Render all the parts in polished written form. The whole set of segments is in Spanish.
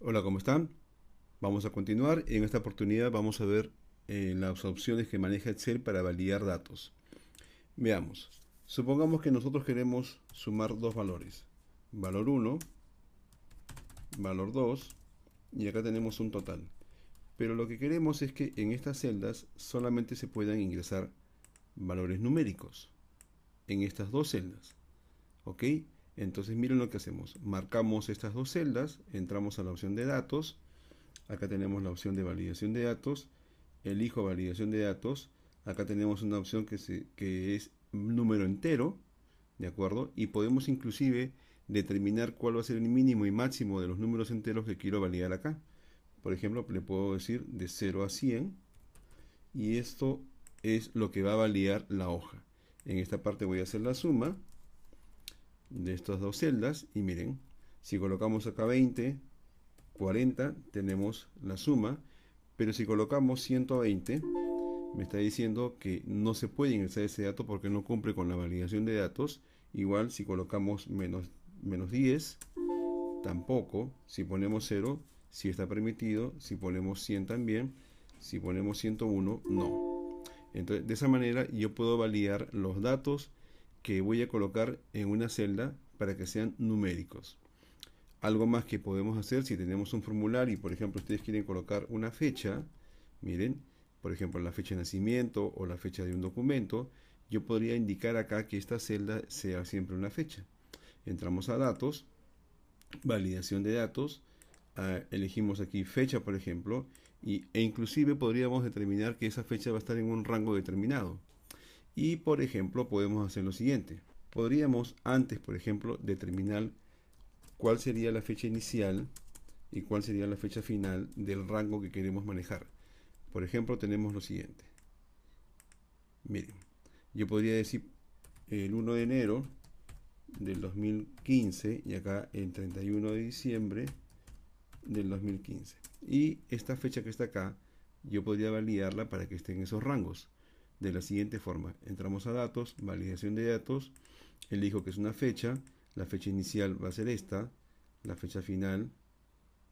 Hola, ¿cómo están? Vamos a continuar. En esta oportunidad vamos a ver las opciones que maneja Excel para validar datos. Veamos. Supongamos que nosotros queremos sumar dos valores. Valor uno, valor 2 y acá tenemos un total. Pero lo que queremos es que en estas celdas solamente se puedan ingresar valores numéricos. En estas dos celdas. ¿Ok? Entonces miren lo que hacemos. Marcamos estas dos celdas, entramos a la opción de datos. Acá tenemos la opción de validación de datos, elijo validación de datos, acá tenemos una opción que es número entero, ¿de acuerdo? Y podemos inclusive determinar cuál va a ser el mínimo y máximo de los números enteros que quiero validar acá. Por ejemplo, le puedo decir de 0 a 100 y esto es lo que va a validar la hoja. En esta parte voy a hacer la suma de estas dos celdas y miren, si colocamos acá 20, 40, tenemos la suma, pero si colocamos 120, me está diciendo que no se puede ingresar ese dato porque no cumple con la validación de datos. Igual si colocamos menos 10, tampoco. Si ponemos 0, sí está permitido. Si ponemos 100 también. Si ponemos 101, no. Entonces, de esa manera yo puedo validar los datos que voy a colocar en una celda para que sean numéricos. Algo más que podemos hacer si tenemos un formulario y por ejemplo ustedes quieren colocar una fecha, miren, por ejemplo la fecha de nacimiento o la fecha de un documento, yo podría indicar acá que esta celda sea siempre una fecha. Entramos a datos, validación de datos, elegimos aquí fecha por ejemplo, e inclusive podríamos determinar que esa fecha va a estar en un rango determinado. Y por ejemplo podemos hacer lo siguiente, podríamos antes por ejemplo determinar cuál sería la fecha inicial y cuál sería la fecha final del rango que queremos manejar. Por ejemplo, tenemos lo siguiente. Miren, yo podría decir el 1 de enero del 2015 y acá el 31 de diciembre del 2015. Y esta fecha que está acá, yo podría validarla para que esté en esos rangos. De la siguiente forma, entramos a datos, validación de datos, elijo que es una fecha, la fecha inicial va a ser esta, la fecha final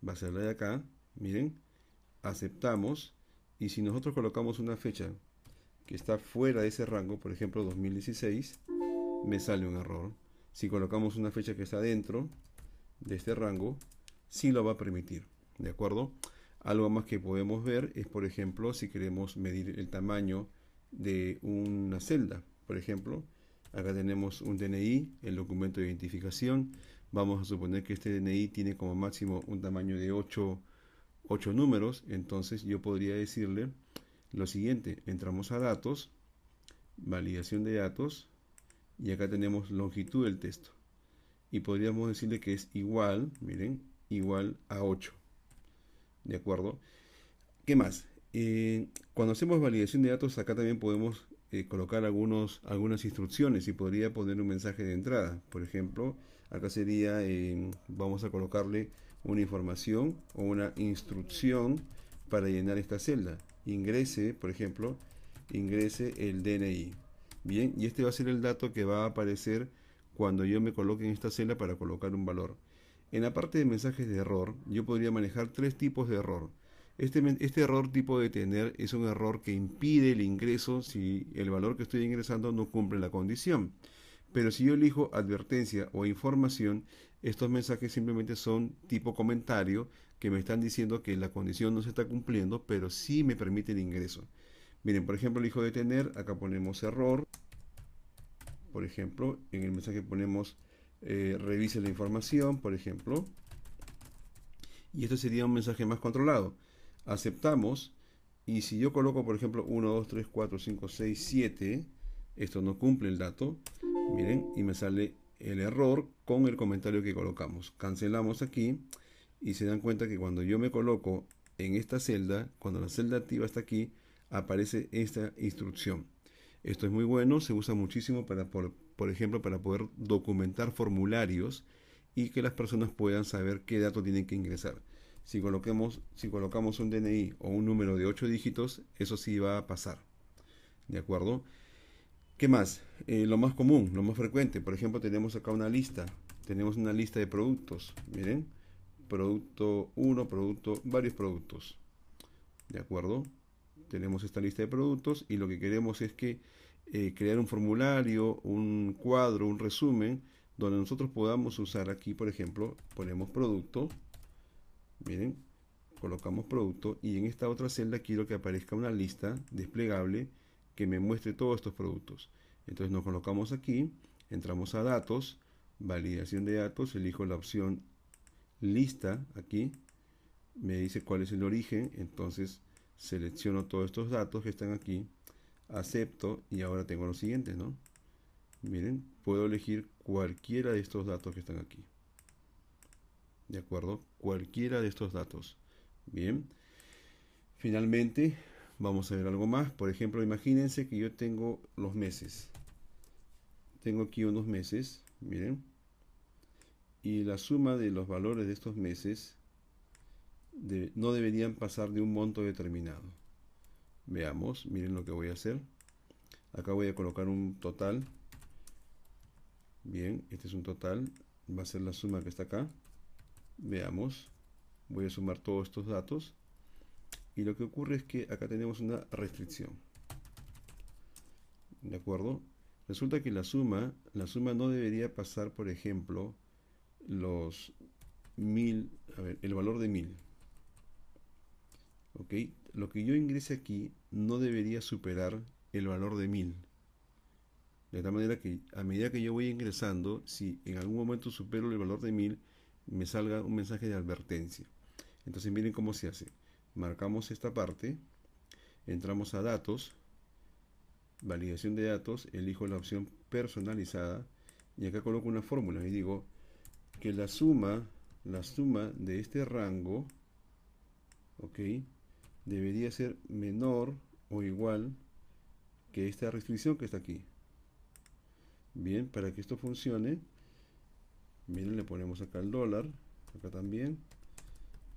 va a ser la de acá, miren, aceptamos, y si nosotros colocamos una fecha que está fuera de ese rango, por ejemplo 2016, me sale un error. Si colocamos una fecha que está dentro de este rango, sí lo va a permitir, ¿de acuerdo? Algo más que podemos ver es, por ejemplo, si queremos medir el tamaño de una celda. Por ejemplo, acá tenemos un DNI, el documento de identificación. Vamos a suponer que este DNI tiene como máximo un tamaño de 8 números. Entonces yo podría decirle lo siguiente. Entramos a datos, validación de datos, y acá tenemos longitud del texto. Y podríamos decirle que es igual, miren, igual a 8. ¿De acuerdo? ¿Qué más? Cuando hacemos validación de datos, acá también podemos colocar algunas instrucciones y podría poner un mensaje de entrada. Por ejemplo, acá sería, vamos a colocarle una información o una instrucción para llenar esta celda. Ingrese, por ejemplo, ingrese el DNI. Bien, y este va a ser el dato que va a aparecer cuando yo me coloque en esta celda para colocar un valor. En la parte de mensajes de error, yo podría manejar tres tipos de error. Este error tipo de tener es un error que impide el ingreso si el valor que estoy ingresando no cumple la condición. Pero si yo elijo advertencia o información, estos mensajes simplemente son tipo comentario que me están diciendo que la condición no se está cumpliendo, pero sí me permite el ingreso. Miren, por ejemplo, elijo detener, acá ponemos error. Por ejemplo, en el mensaje ponemos revise la información, por ejemplo. Y esto sería un mensaje más controlado. Aceptamos, y si yo coloco por ejemplo 1, 2, 3, 4, 5, 6, 7, esto no cumple el dato, miren, y me sale el error con el comentario que colocamos. Cancelamos aquí y se dan cuenta que cuando yo me coloco en esta celda, cuando la celda activa está aquí, aparece esta instrucción. Esto es muy bueno, se usa muchísimo para, por ejemplo, para poder documentar formularios y que las personas puedan saber qué datos tienen que ingresar. Si colocamos un DNI o un número de 8 dígitos, eso sí va a pasar. ¿De acuerdo? ¿Qué más? Lo más común, lo más frecuente. Por ejemplo, tenemos acá una lista. Tenemos una lista de productos. Miren, producto uno, varios productos. ¿De acuerdo? Tenemos esta lista de productos y lo que queremos es que crear un formulario, un cuadro, un resumen, donde nosotros podamos usar aquí, por ejemplo, ponemos producto, miren, colocamos producto y en esta otra celda quiero que aparezca una lista desplegable que me muestre todos estos productos. Entonces nos colocamos aquí, entramos a datos, validación de datos, elijo la opción lista aquí, me dice cuál es el origen, entonces selecciono todos estos datos que están aquí, acepto y ahora tengo los siguientes, ¿no? Miren, puedo elegir cualquiera de estos datos que están aquí. ¿De acuerdo? Cualquiera de estos datos. Bien. Finalmente, vamos a ver algo más. Por ejemplo, imagínense que yo tengo los meses. Tengo aquí unos meses, miren. Y la suma de los valores de estos meses no deberían pasar de un monto determinado. Veamos, miren lo que voy a hacer. Acá voy a colocar un total. Bien, este es un total. Va a ser la suma que está acá. Veamos. Voy a sumar todos estos datos. Y lo que ocurre es que acá tenemos una restricción. ¿De acuerdo? Resulta que la suma no debería pasar, por ejemplo, los 1000, a ver, el valor de 1000. ¿Ok? Lo que yo ingrese aquí no debería superar el valor de 1000. De tal manera que a medida que yo voy ingresando, si en algún momento supero el valor de 1000, me salga un mensaje de advertencia. Entonces miren cómo se hace. Marcamos esta parte, entramos a datos, validación de datos, elijo la opción personalizada y acá coloco una fórmula y digo que la suma de este rango, ok, debería ser menor o igual que esta restricción que está aquí. Bien, para que esto funcione, miren, le ponemos acá el dólar, acá también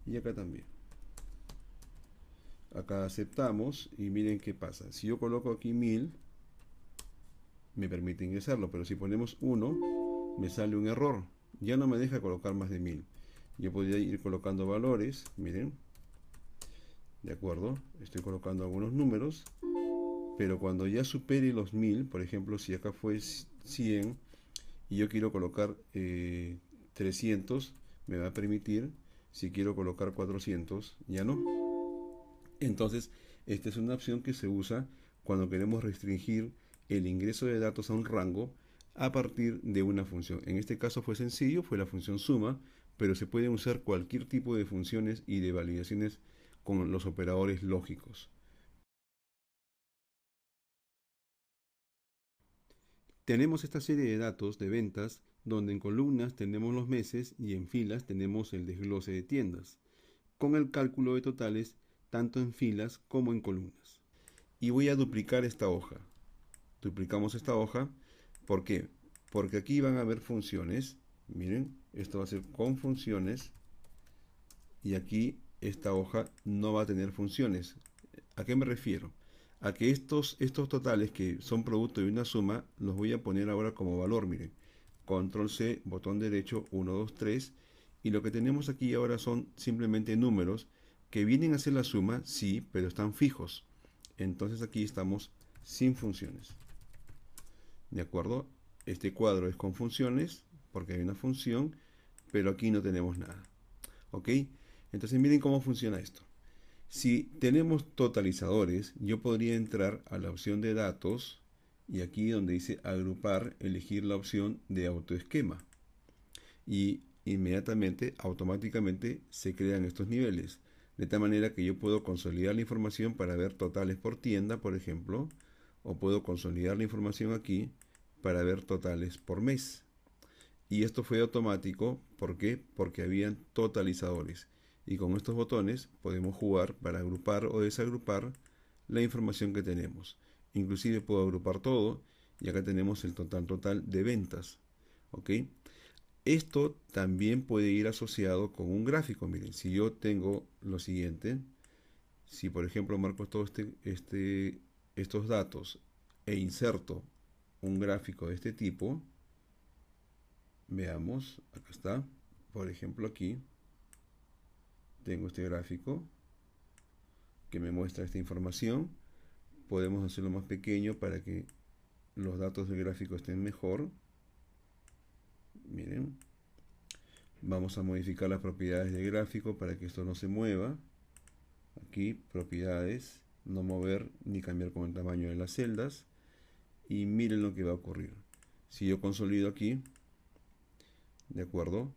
y acá también. Acá aceptamos y miren qué pasa. Si yo coloco aquí 1000, me permite ingresarlo, pero si ponemos 1, me sale un error. Ya no me deja colocar más de 1000. Yo podría ir colocando valores, miren. De acuerdo, estoy colocando algunos números, pero cuando ya supere los 1000, por ejemplo, si acá fue 100 y yo quiero colocar 300, me va a permitir. Si quiero colocar 400, ya no. Entonces, esta es una opción que se usa cuando queremos restringir el ingreso de datos a un rango a partir de una función. En este caso fue sencillo, fue la función suma, pero se puede usar cualquier tipo de funciones y de validaciones con los operadores lógicos. Tenemos esta serie de datos de ventas donde en columnas tenemos los meses y en filas tenemos el desglose de tiendas, con el cálculo de totales tanto en filas como en columnas. Y voy a duplicar esta hoja. Duplicamos esta hoja. ¿Por qué? Porque aquí van a haber funciones. Miren, esto va a ser con funciones. Y aquí esta hoja no va a tener funciones. ¿A qué me refiero? A que estos totales que son producto de una suma, los voy a poner ahora como valor. Miren, control C, botón derecho, 1, 2, 3. Y lo que tenemos aquí ahora son simplemente números que vienen a ser la suma, sí, pero están fijos. Entonces aquí estamos sin funciones. ¿De acuerdo? Este cuadro es con funciones, porque hay una función, pero aquí no tenemos nada. ¿Ok? Entonces miren cómo funciona esto. Si tenemos totalizadores, yo podría entrar a la opción de datos y aquí donde dice agrupar, elegir la opción de autoesquema. Y inmediatamente, automáticamente, se crean estos niveles. De tal manera que yo puedo consolidar la información para ver totales por tienda, por ejemplo, o puedo consolidar la información aquí para ver totales por mes. Y esto fue automático, ¿por qué? Porque habían totalizadores. Y con estos botones podemos jugar para agrupar o desagrupar la información que tenemos. Inclusive puedo agrupar todo y acá tenemos el total de ventas. ¿Ok? Esto también puede ir asociado con un gráfico. Miren, si yo tengo lo siguiente, si por ejemplo marco todos estos datos e inserto un gráfico de este tipo, veamos, acá está, por ejemplo aquí, Tengo este gráfico que me muestra esta información. Podemos hacerlo más pequeño para que los datos del gráfico estén mejor. Miren, vamos a modificar las propiedades del gráfico para que esto no se mueva. Aquí, propiedades, no mover ni cambiar con el tamaño de las celdas. Y miren lo que va a ocurrir. Si yo consolido aquí, ¿de acuerdo?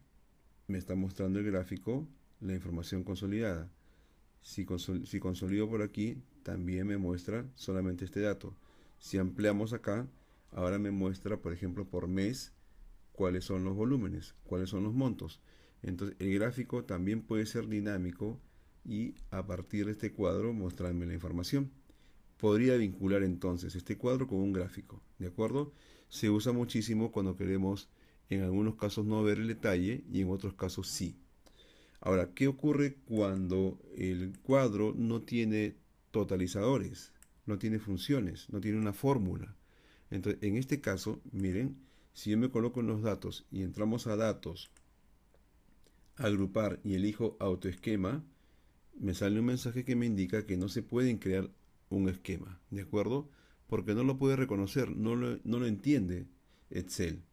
Me está mostrando el gráfico, la información consolidada. Si consolido por aquí, también me muestra solamente este dato. Si ampliamos acá, ahora me muestra, por ejemplo, por mes, cuáles son los volúmenes, cuáles son los montos. Entonces, el gráfico también puede ser dinámico y a partir de este cuadro mostrarme la información. Podría vincular entonces este cuadro con un gráfico, ¿de acuerdo? Se usa muchísimo cuando queremos, en algunos casos, no ver el detalle y en otros casos sí. Ahora, ¿qué ocurre cuando el cuadro no tiene totalizadores, no tiene funciones, no tiene una fórmula? Entonces, en este caso, miren, si yo me coloco en los datos y entramos a datos, agrupar y elijo autoesquema, me sale un mensaje que me indica que no se pueden crear un esquema, ¿de acuerdo? Porque no lo puede reconocer, no lo entiende Excel.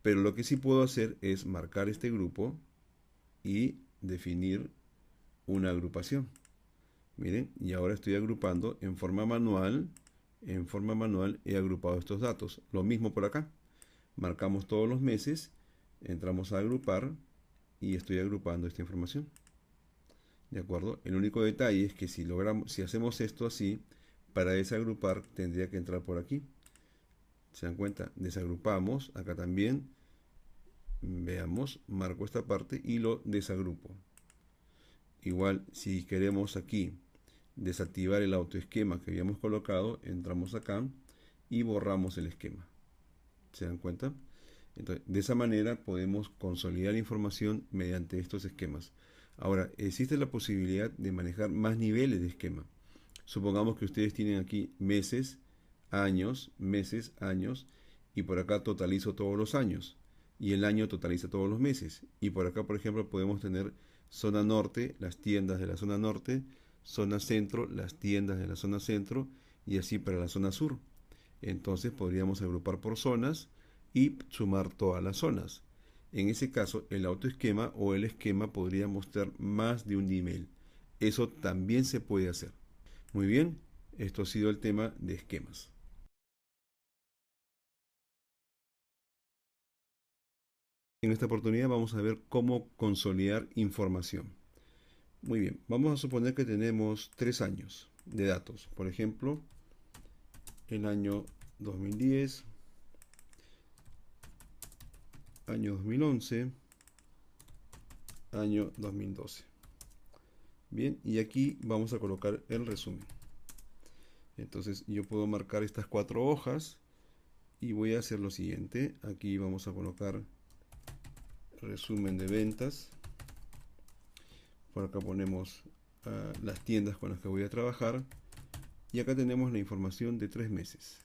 Pero lo que sí puedo hacer es marcar este grupo y definir una agrupación. Miren, y ahora estoy agrupando en forma manual. En forma manual he agrupado estos datos. Lo mismo por acá. Marcamos todos los meses, entramos a agrupar y estoy agrupando esta información. ¿De acuerdo? El único detalle es que si hacemos esto así, para desagrupar tendría que entrar por aquí. ¿Se dan cuenta? Desagrupamos, acá también. Veamos, marco esta parte y lo desagrupo. Igual, si queremos aquí desactivar el autoesquema que habíamos colocado, entramos acá y borramos el esquema. ¿Se dan cuenta? Entonces, de esa manera podemos consolidar información mediante estos esquemas. Ahora, existe la posibilidad de manejar más niveles de esquema. Supongamos que ustedes tienen aquí meses, años, y por acá totalizo todos los años. Y el año totaliza todos los meses. Y por acá, por ejemplo, podemos tener zona norte, las tiendas de la zona norte, zona centro, las tiendas de la zona centro, y así para la zona sur. Entonces podríamos agrupar por zonas y sumar todas las zonas. En ese caso, el autoesquema o el esquema podría mostrar más de un nivel. Eso también se puede hacer. Muy bien, esto ha sido el tema de esquemas. En esta oportunidad vamos a ver cómo consolidar información. Muy bien, vamos a suponer que tenemos 3 años de datos. Por ejemplo, el año 2010, año 2011, año 2012. Bien, y aquí vamos a colocar el resumen. Entonces yo puedo marcar estas 4 hojas y voy a hacer lo siguiente. Aquí vamos a colocar resumen de ventas. Por acá ponemos las tiendas con las que voy a trabajar. Y acá tenemos la información de 3 meses.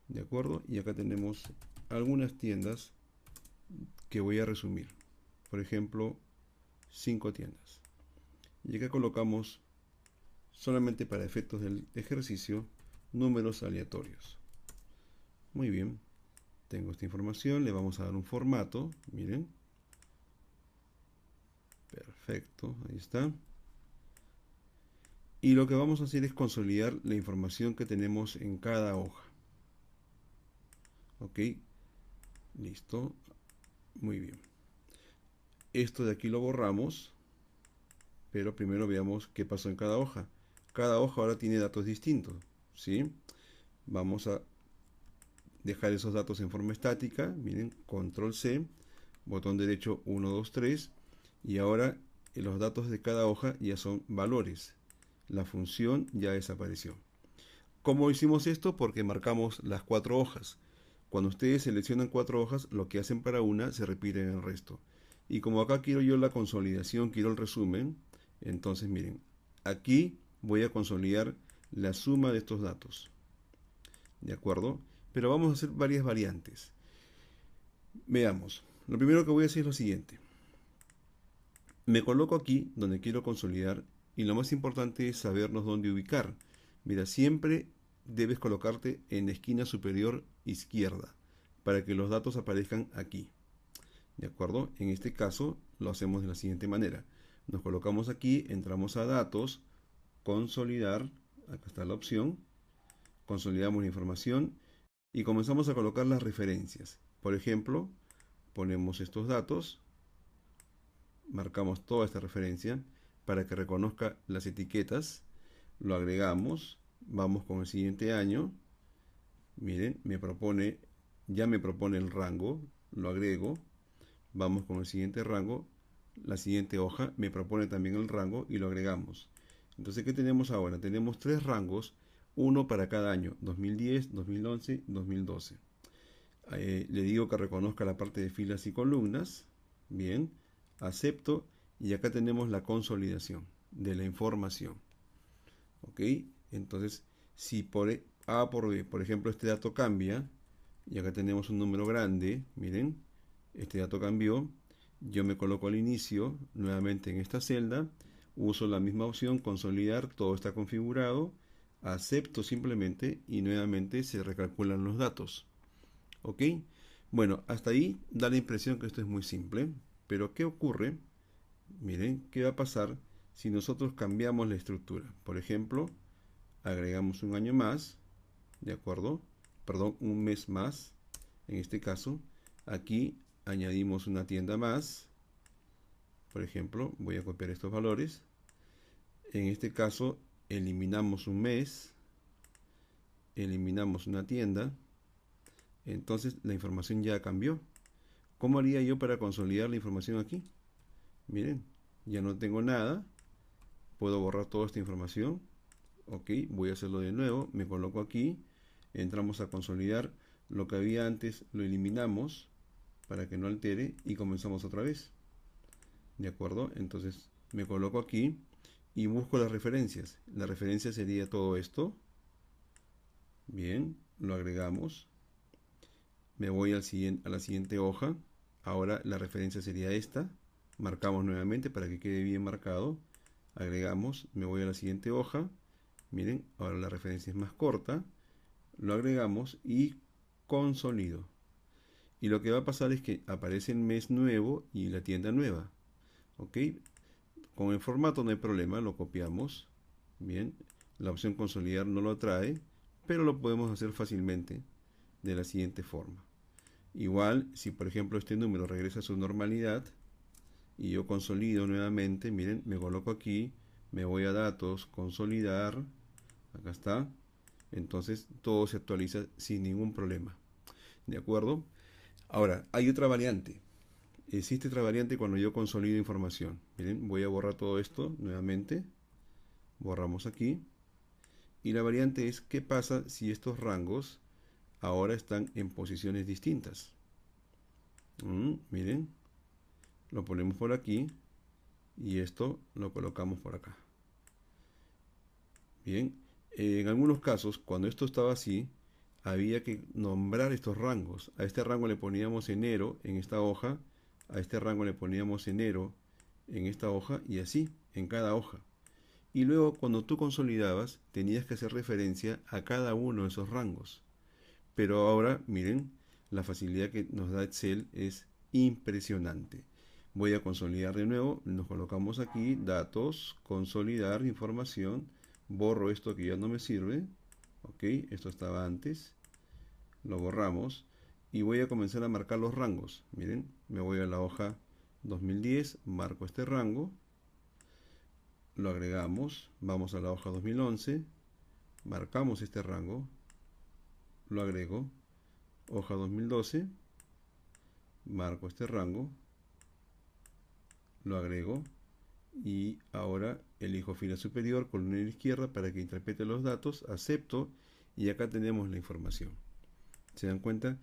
¿De acuerdo? Y acá tenemos algunas tiendas que voy a resumir. Por ejemplo, 5 tiendas. Y acá colocamos, solamente para efectos del ejercicio, números aleatorios. Muy bien. Tengo esta información, le vamos a dar un formato. Miren. Perfecto, ahí está. Y lo que vamos a hacer es consolidar la información que tenemos en cada hoja. Ok, listo. Muy bien. Esto de aquí lo borramos, pero primero veamos qué pasó en cada hoja. Cada hoja ahora tiene datos distintos, ¿sí? Vamos a dejar esos datos en forma estática. Miren, control C, botón derecho 1, 2, 3. Y ahora los datos de cada hoja ya son valores. La función ya desapareció. ¿Cómo hicimos esto? Porque marcamos las 4 hojas. Cuando ustedes seleccionan 4 hojas, lo que hacen para una se repite en el resto. Y como acá quiero yo la consolidación, quiero el resumen, entonces miren, aquí voy a consolidar la suma de estos datos. ¿De acuerdo? Pero vamos a hacer varias variantes. Veamos. Lo primero que voy a hacer es lo siguiente. Me coloco aquí donde quiero consolidar y lo más importante es sabernos dónde ubicar. Mira, siempre debes colocarte en la esquina superior izquierda para que los datos aparezcan aquí. ¿De acuerdo? En este caso lo hacemos de la siguiente manera. Nos colocamos aquí, entramos a datos, consolidar, acá está la opción, consolidamos la información y comenzamos a colocar las referencias. Por ejemplo, ponemos estos datos, marcamos toda esta referencia para que reconozca las etiquetas, lo agregamos, vamos con el siguiente año, miren, ya me propone el rango, lo agrego, vamos con el siguiente rango, la siguiente hoja me propone también el rango y lo agregamos. Entonces, ¿qué tenemos ahora? Tenemos tres rangos, uno para cada año, 2010, 2011, 2012. Le digo que reconozca la parte de filas y columnas, bien, acepto y acá tenemos la consolidación de la información. ¿Ok? Entonces, si por A por B, por ejemplo, este dato cambia, y acá tenemos un número grande, miren, este dato cambió, yo me coloco al inicio, nuevamente en esta celda, uso la misma opción, consolidar, todo está configurado, acepto simplemente y nuevamente se recalculan los datos. ¿Ok? Bueno, hasta ahí da la impresión que esto es muy simple, pero ¿qué ocurre? Miren, ¿qué va a pasar si nosotros cambiamos la estructura? Por ejemplo, agregamos un año más, ¿de acuerdo? Perdón, un mes más, en este caso. Aquí añadimos una tienda más. Por ejemplo, voy a copiar estos valores. En este caso, eliminamos un mes, eliminamos una tienda. Entonces, la información ya cambió. ¿Cómo haría yo para consolidar la información aquí? Miren, ya no tengo nada. Puedo borrar toda esta información. Ok, voy a hacerlo de nuevo. Me coloco aquí. Entramos a consolidar. Lo que había antes lo eliminamos para que no altere y comenzamos otra vez. ¿De acuerdo? Entonces me coloco aquí y busco las referencias. La referencia sería todo esto. Bien, lo agregamos. Me voy a la siguiente hoja. Ahora la referencia sería esta. Marcamos nuevamente para que quede bien marcado. Agregamos, me voy a la siguiente hoja. Miren, ahora la referencia es más corta. Lo agregamos y consolido. Y lo que va a pasar es que aparece el mes nuevo y la tienda nueva. ¿Ok? Con el formato no hay problema, lo copiamos. Bien, la opción consolidar no lo trae, pero lo podemos hacer fácilmente de la siguiente forma. Igual, si por ejemplo este número regresa a su normalidad y yo consolido nuevamente, miren, me coloco aquí, me voy a datos, consolidar, acá está. Entonces todo se actualiza sin ningún problema. ¿De acuerdo? Ahora, hay otra variante. Existe otra variante cuando yo consolido información. Miren, voy a borrar todo esto nuevamente. Borramos aquí. Y la variante es qué pasa si estos rangos ahora están en posiciones distintas. Miren, lo ponemos por aquí y esto lo colocamos por acá. Bien, en algunos casos, cuando esto estaba así, había que nombrar estos rangos. A este rango le poníamos enero en esta hoja, a este rango le poníamos enero en esta hoja y así en cada hoja. Y luego cuando tú consolidabas tenías que hacer referencia a cada uno de esos rangos. Pero ahora, miren, la facilidad que nos da Excel es impresionante. Voy a consolidar de nuevo, nos colocamos aquí, datos, consolidar información, borro esto que ya no me sirve, ok, esto estaba antes, lo borramos y voy a comenzar a marcar los rangos. Miren, me voy a la hoja 2010, marco este rango, lo agregamos, vamos a la hoja 2011, marcamos este rango, lo agrego, hoja 2012, marco este rango, lo agrego y ahora elijo fila superior, columna izquierda para que interprete los datos, acepto y acá tenemos la información. ¿Se dan cuenta?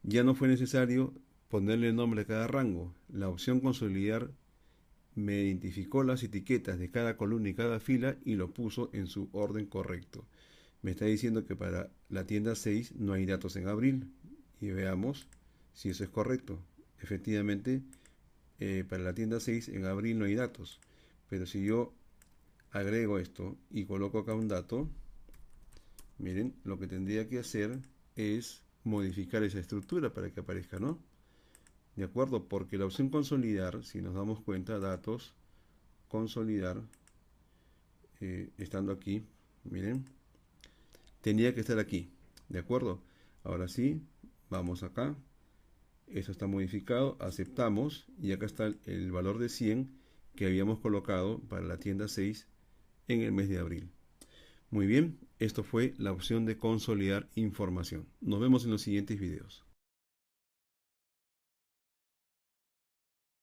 Ya no fue necesario ponerle el nombre a cada rango. La opción consolidar me identificó las etiquetas de cada columna y cada fila y lo puso en su orden correcto. Me está diciendo que para la tienda 6 no hay datos en abril y veamos si eso es correcto. Efectivamente, para la tienda 6 en abril no hay datos. Pero si yo agrego esto y coloco acá un dato, miren, lo que tendría que hacer es modificar esa estructura para que aparezca, ¿no? ¿De acuerdo? Porque la opción consolidar, si nos damos cuenta, datos, consolidar, estando aquí, miren, tenía que estar aquí, ¿de acuerdo? Ahora sí, vamos acá, eso está modificado, aceptamos y acá está el valor de 100 que habíamos colocado para la tienda 6 en el mes de abril. Muy bien, esto fue la opción de consolidar información. Nos vemos en los siguientes videos.